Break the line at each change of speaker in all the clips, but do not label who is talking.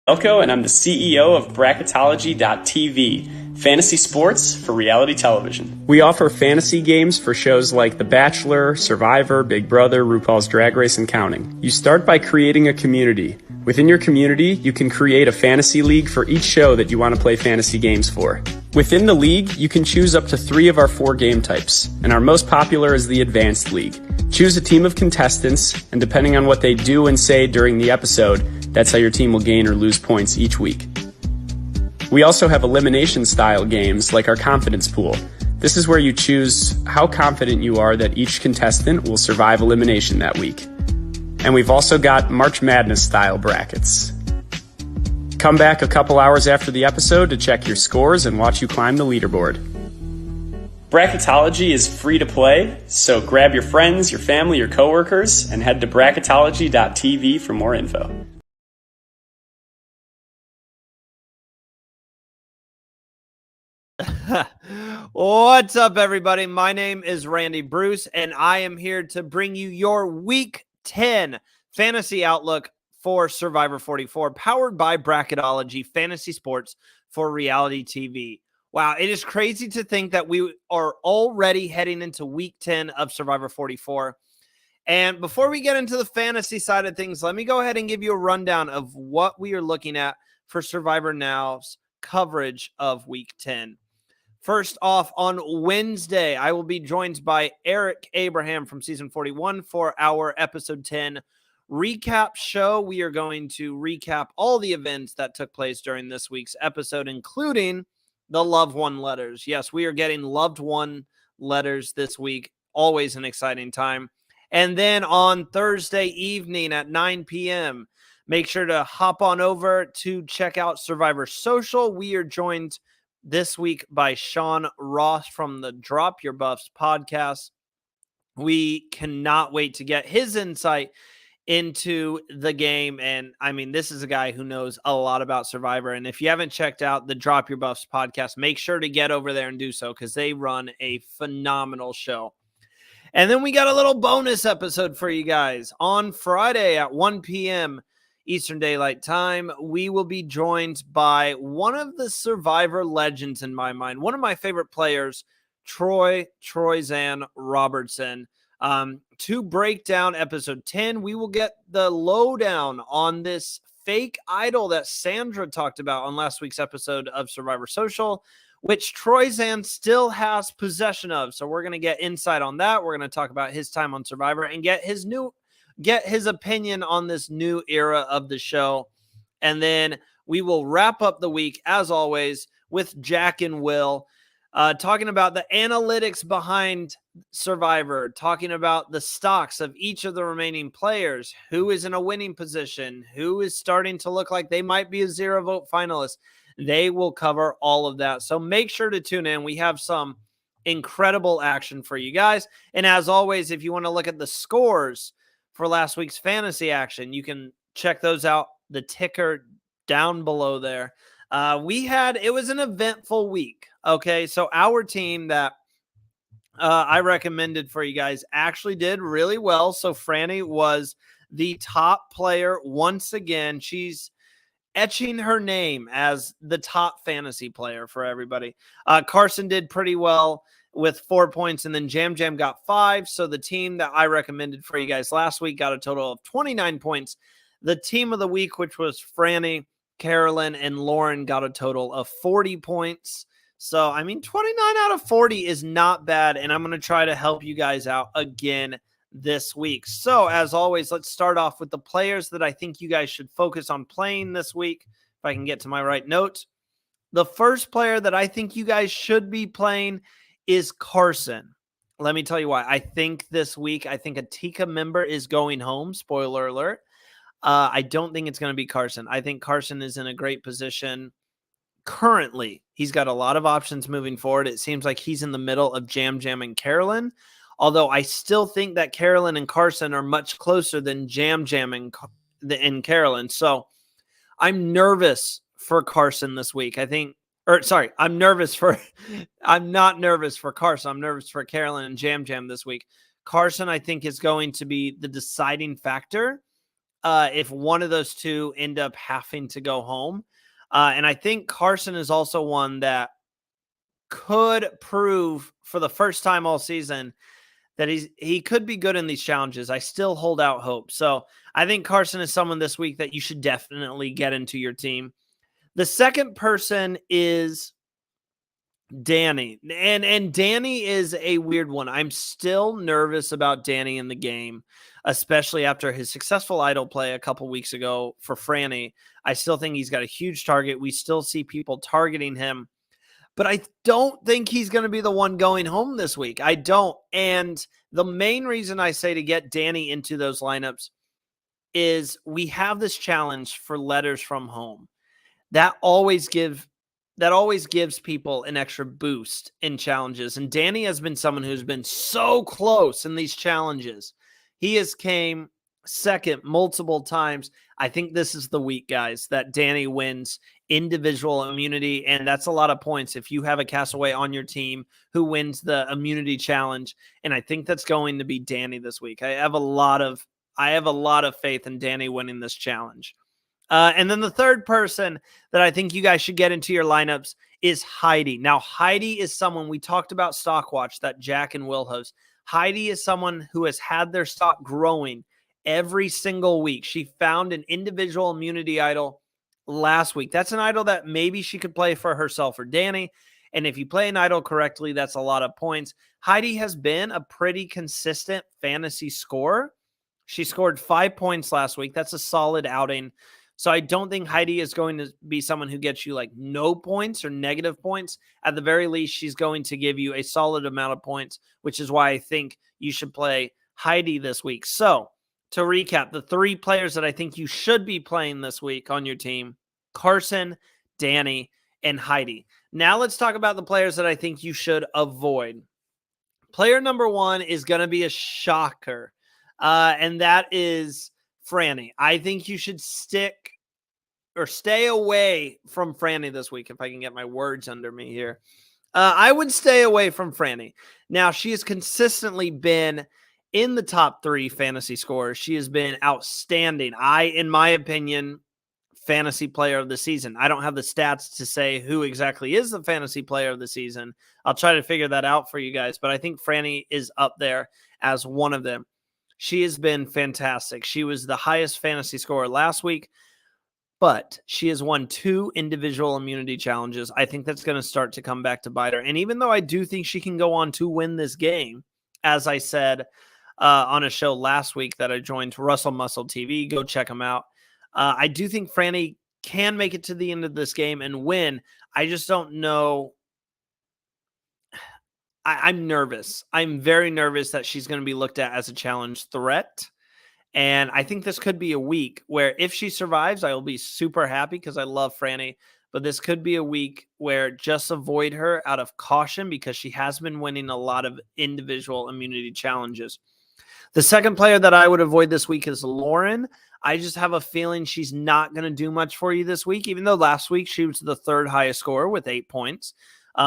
Elko, and I'm the CEO of Bracketology.tv, fantasy sports for reality television. We offer fantasy games for shows like The Bachelor, Survivor, Big Brother, RuPaul's Drag Race, and counting. You start by creating a community. Within your community, you can create a fantasy league for each show that you want to play fantasy games for. Within the league, you can choose up to 3 of our 4 game types, and our most popular is the Advanced League. Choose a team of contestants, and depending on what they do and say during the episode, that's how your team will gain or lose points each week. We also have elimination-style games like our Confidence Pool. This is where you choose how confident you are that each contestant will survive elimination that week. And we've also got March Madness-style brackets. Come back a couple hours after the episode to check your scores and watch you climb the leaderboard. Bracketology is free to play, so grab your friends, your family, your coworkers, and head to Bracketology.tv for more info.
What's up, everybody? My name is Randy Bruce, and I am here to bring you your Week 10 Fantasy Outlook for Survivor 44, powered by Bracketology Fantasy Sports for Reality TV. Wow, it is crazy to think that we are already heading into Week 10 of Survivor 44. And before we get into the fantasy side of things, let me go ahead and give you a rundown of what we are looking at for Survivor Now's coverage of Week 10. First off, on Wednesday, I will be joined by Eric Abraham from Season 41 for our Episode 10 recap show. We are going to recap all the events that took place during this week's episode, including the Loved One letters. Yes, we are getting Loved One letters this week. Always an exciting time. And then on Thursday evening at 9 p.m., make sure to hop on over to check out Survivor Social. We are joined this week by Sean Ross from the Drop Your Buffs podcast. We cannot wait to get his insight into the game. And I mean, this is a guy who knows a lot about Survivor. And if you haven't checked out the Drop Your Buffs podcast, make sure to get over there and do so, because they run a phenomenal show. And then we got a little bonus episode for you guys on Friday at 1 p.m. Eastern Daylight Time. We will be joined by one of the Survivor legends in my mind, one of my favorite players, Troyzan Robertson, to break down episode 10. We will get the lowdown on this fake idol that Sandra talked about on last week's episode of Survivor Social, which Troyzan still has possession of. So we're going to get insight on that. We're going to talk about his time on Survivor and get his opinion on this new era of the show. And then we will wrap up the week, as always, with Jack and Will, talking about the analytics behind Survivor, talking about the stocks of each of the remaining players, who is in a winning position, who is starting to look like they might be a 0-vote finalist. They will cover all of that. So make sure to tune in. We have some incredible action for you guys. And as always, if you want to look at the scores for last week's fantasy action, you can check those out, the ticker down below there. It was an eventful week. Okay. So our team that I recommended for you guys actually did really well. So Franny was the top player once again. She's etching her name as the top fantasy player for everybody. Carson did pretty well with 4 points, and then Jam Jam got 5. So the team that I recommended for you guys last week got a total of 29 points. The team of the week, which was Franny, Carolyn, and Lauren, got a total of 40 points. So, I mean, 29 out of 40 is not bad, and I'm going to try to help you guys out again this week. So, as always, let's start off with the players that I think you guys should focus on playing this week. If I can get to my right notes. The first player that I think you guys should be playing is Carson. Let me tell you why. I think this week, a Tika member is going home. Spoiler alert. I don't think it's going to be Carson. I think Carson is in a great position currently. He's got a lot of options moving forward. It seems like he's in the middle of Jam Jam and Carolyn. Although I still think that Carolyn and Carson are much closer than Jam Jam and Carolyn. So I'm nervous for Carson this week. I'm not nervous for Carson. I'm nervous for Carolyn and Jam Jam this week. Carson, I think, is going to be the deciding factor if one of those two end up having to go home. And I think Carson is also one that could prove for the first time all season that he could be good in these challenges. I still hold out hope. So I think Carson is someone this week that you should definitely get into your team. The second person is Danny. And Danny is a weird one. I'm still nervous about Danny in the game, especially after his successful idol play a couple weeks ago for Franny. I still think he's got a huge target. We still see people targeting him. But I don't think he's going to be the one going home this week. I don't. And the main reason I say to get Danny into those lineups is we have this challenge for letters from home. That always gives people an extra boost in challenges. And Danny has been someone who's been so close in these challenges. He has came second multiple times. I think this is the week, guys, that Danny wins individual immunity, and that's a lot of points if you have a castaway on your team who wins the immunity challenge. And I think that's going to be Danny this week. I have a lot of faith in Danny winning this challenge. And then the third person that I think you guys should get into your lineups is Heidi. Now, Heidi is someone we talked about Stockwatch that Jack and Will host. Heidi is someone who has had their stock growing every single week. She found an individual immunity idol last week. That's an idol that maybe she could play for herself or Danny. And if you play an idol correctly, that's a lot of points. Heidi has been a pretty consistent fantasy scorer. She scored 5 points last week. That's a solid outing. So I don't think Heidi is going to be someone who gets you like no points or negative points. At the very least, she's going to give you a solid amount of points, which is why I think you should play Heidi this week. So to recap, the three players that I think you should be playing this week on your team: Carson, Danny, and Heidi. Now let's talk about the players that I think you should avoid. Player number one is going to be a shocker, and that is Franny. I think you should stay away from Franny this week, if I can get my words under me here. I would stay away from Franny. Now, she has consistently been in the top 3 fantasy scorers. She has been outstanding. In my opinion, fantasy player of the season. I don't have the stats to say who exactly is the fantasy player of the season. I'll try to figure that out for you guys, but I think Franny is up there as one of them. She has been fantastic. She was the highest fantasy scorer last week, but she has won 2 individual immunity challenges. I think that's going to start to come back to bite her. And even though I do think she can go on to win this game, as I said on a show last week that I joined, Russell Muscle TV, go check them out. I do think Franny can make it to the end of this game and win. I just don't know. I'm nervous. I'm very nervous that she's going to be looked at as a challenge threat. And I think this could be a week where if she survives, I will be super happy because I love Franny. But this could be a week where just avoid her out of caution because she has been winning a lot of individual immunity challenges. The second player that I would avoid this week is Lauren. I just have a feeling she's not going to do much for you this week, even though last week she was the 3rd highest scorer with 8 points.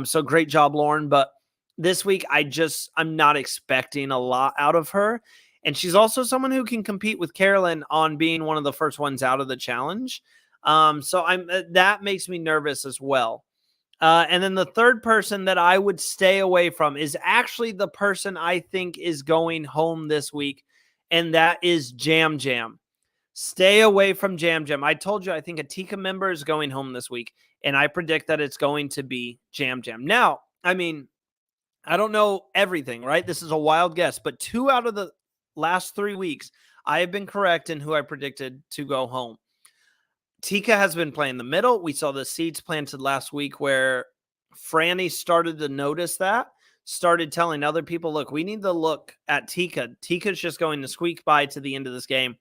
So great job, Lauren. But this week, I'm not expecting a lot out of her. And she's also someone who can compete with Carolyn on being one of the first ones out of the challenge. So that makes me nervous as well. And then the third person that I would stay away from is actually the person I think is going home this week, and that is Jam Jam. Stay away from Jam Jam. I told you I think a Tika member is going home this week, and I predict that it's going to be Jam Jam. Now, I mean, I don't know everything, right? This is a wild guess, but 2 out of the last 3 weeks, I have been correct in who I predicted to go home. Tika has been playing the middle. We saw the seeds planted last week where Franny started to notice that, started telling other people, look, we need to look at Tika. Tika's just going to squeak by to the end of this game.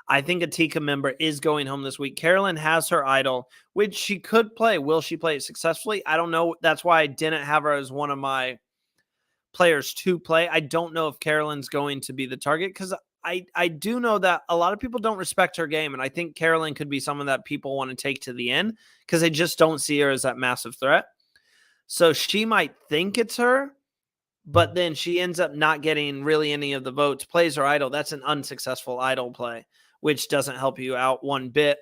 I think a Tika member is going home this week. Carolyn has her idol, which she could play. Will she play it successfully? I don't know. That's why I didn't have her as one of my players to play. I don't know if Carolyn's going to be the target because I do know that a lot of people don't respect her game, and I think Carolyn could be someone that people want to take to the end because they just don't see her as that massive threat. So she might think it's her, but then she ends up not getting really any of the votes, plays her idol. That's an unsuccessful idol play. which doesn't help you out one bit.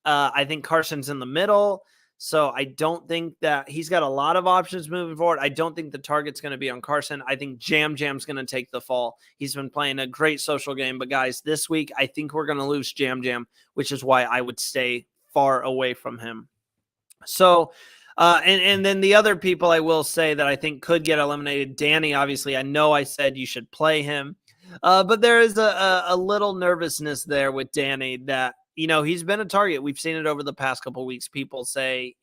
I think Carson's in the middle. So I don't think that he's got a lot of options moving forward. I don't think the target's going to be on Carson. I think Jam Jam's going to take the fall. He's been playing a great social game. But guys, this week, I think we're going to lose Jam Jam, which is why I would stay far away from him. So, and then the other people I will say that I think could get eliminated, Danny, obviously, I know I said you should play him. But there is a little nervousness there with Danny that, he's been a target. We've seen it over the past couple of weeks. People say,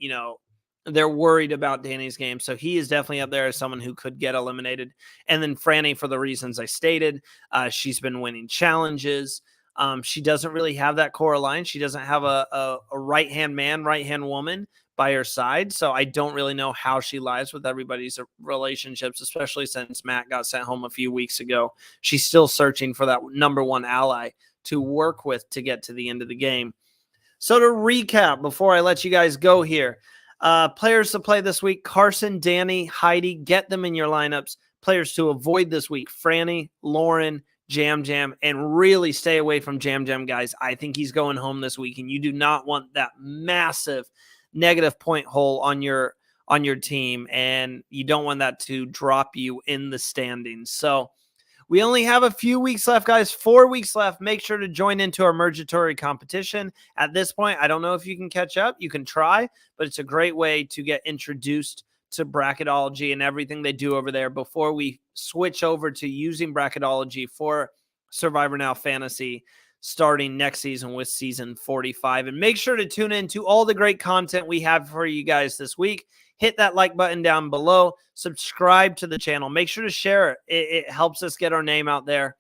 they're worried about Danny's game. So he is definitely up there as someone who could get eliminated. And then Franny, for the reasons I stated, she's been winning challenges. She doesn't really have that core alliance. She doesn't have a right-hand man, right-hand woman by her side. So I don't really know how she lies with everybody's relationships, especially since Matt got sent home a few weeks ago. She's still searching for that number one ally to work with to get to the end of the game. So to recap, before I let you guys go here, players to play this week: Carson, Danny, Heidi. Get them in your lineups. Players to avoid this week: Franny, Lauren, Jam Jam, and really stay away from Jam Jam, guys. I think he's going home this week, and you do not want that massive negative point hole on your team, and you don't want that to drop you in the standings. So we only have a few weeks left, guys. 4 weeks left. Make sure to join into our Mergatory competition. At this point, I don't know if you can catch up. You can try, but it's a great way to get introduced to bracketology and everything they do over there before we switch over to using bracketology for Survivor Now Fantasy starting next season with season 45. And make sure to tune in to all the great content we have for you guys this week. Hit that like button down below. Subscribe to the channel. Make sure to share it. It helps us get our name out there.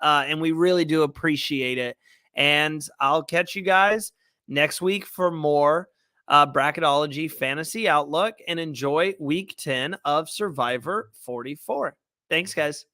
And we really do appreciate it. And I'll catch you guys next week for more bracketology fantasy outlook, and enjoy week 10 of Survivor 44. Thanks, guys.